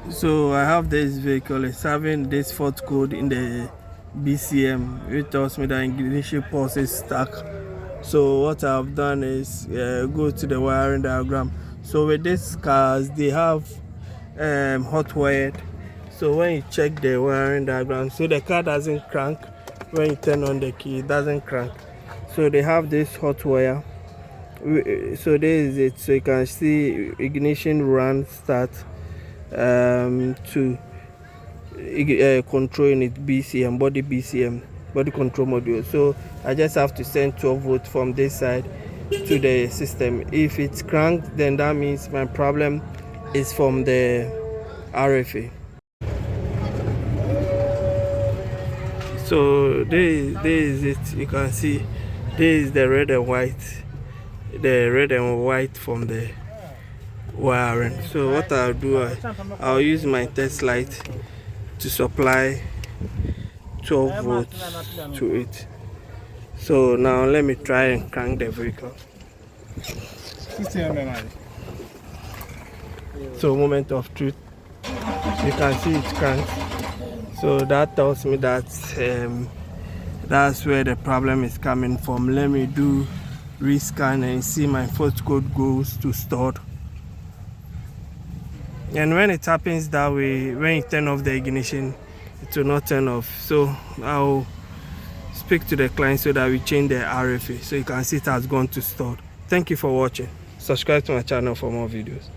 So I have this vehicle, it's having this fault code in the BCM. It tells me that ignition pulse is stuck. So what I've done is go to the wiring diagram. So with these cars, they have hot wired. So when you check the wiring diagram, so the car doesn't crank. When you turn on the key, it doesn't crank. So they have this hot wire. So this is it. So you can see ignition run start to controlling it BCM, body control module. So I just have to send 12 volts from this side to the system. If it's cranked, then that means my problem is from the RFA. So this is it. You can see this is the red and white from the wiring. So what I'll do, I'll use my test light to supply 12 volts to it. So now let me try and crank the vehicle. So moment of truth, you can see it's cranked. So that tells me that that's where the problem is coming from. Let me do rescan and see my fault code goes to stored. And when it happens that way, when you turn off the ignition, it will not turn off. So I'll speak to the client so that we change the RFA, so you can see it has gone to stored. Thank you for watching. Subscribe to my channel for more videos.